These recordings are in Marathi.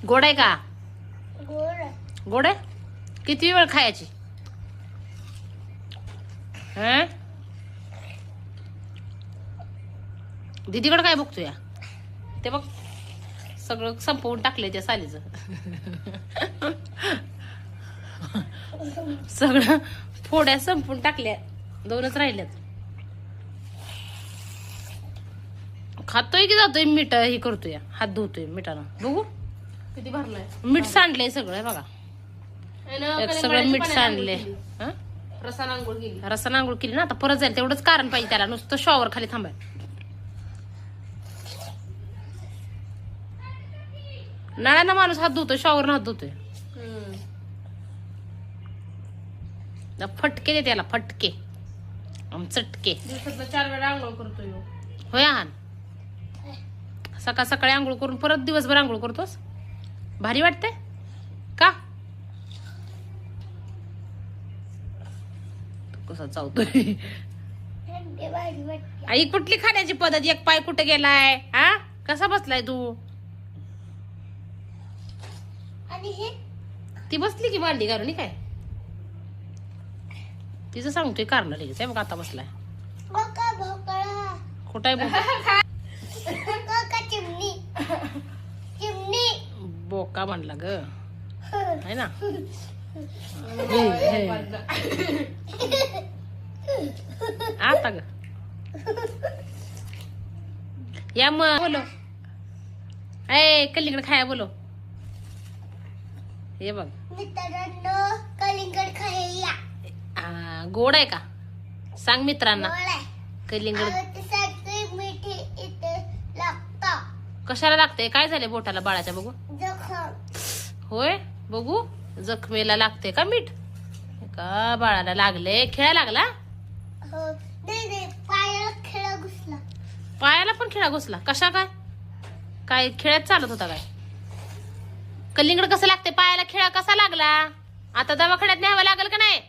गोड आहे का? गोड गोड आहे. किती वेळ खायची? हं? दीदीकडे काय बघतोय? ते बघ सगळं संपवून टाकलंय त्या सालीचं. सगळं फोड्या संपवून टाकल्या, 2च राहिल्यात. खातोय की जातोय मीठ हे करतोय, हात धुतोय मिठानं. बघू किती भरलाय. मीठ सांडलंय सगळं बघा. एक सगळं मीठ सांडले. रसानं आंघोळ केली. रसानं आंघोळ केली ना, आता परत जाईल. तेवढंच कारण पाहिजे त्याला, नुसतं शॉवर खाली थांबाय. नळ्यानं माणूस हात धुतोय, शॉवर हात धुतोय. फटके दे त्याला, फटके चटके. दिवसात 4 वेळा आंघोळ करतोय. होय आहान. सकाळ सकाळी आंघोळ करून परत दिवसभर आंघोळ करतोस? भारी वाटते का? कसा चावतोय. आई कुठली खाण्याची पद्धत? एक पाय कुठे गेलाय? हा, कसा बसलाय तू? ती बसली की मांडी घालून. काय तिचं सांगतोय कारण लगेच. आहे बघ आता बसलाय. कुठं आहे बोका म्हणला ग, आहे ना? आता ग या मग बोलो. ए कलिंगड खाया बोलो. हे बघ मित्रांनो, कलिंगड खायला. गोड आहे का? सांग मित्रांना. कलिंगड कशाला लागतंय? काय झालंय बोटाला बाळाच्या? बघू. होय बघू. जखमेला लागते का मीठ? का बाळाला लागले? खेळा लागला? पायाला पण खिळा घुसला? कशा काय? काय खेळात चालत होता काय? कलिंगड कसं लागते पायाला? खिळा कसा लागला? आता दवाखान्यात न्यावं लागेल का नाही?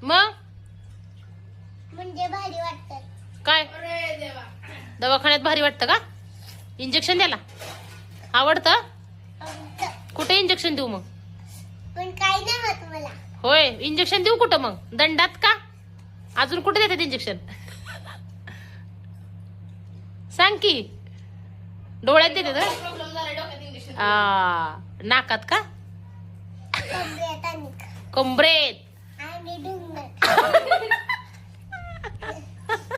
मग म्हणजे भारी वाटत. काय दवाखान्यात भारी वाटतं का? इंजेक्शन द्यायला आवडतं? कुठे इंजेक्शन देऊ मग? पण काय नाही होत मला. होय, इंजेक्शन देऊ कुठं मग? दंडात का? अजून कुठे देतात इंजेक्शन? सांग की. डोळ्यात देतात? नाकात का? कमरेत कमरेत. आणि ढुंगणात.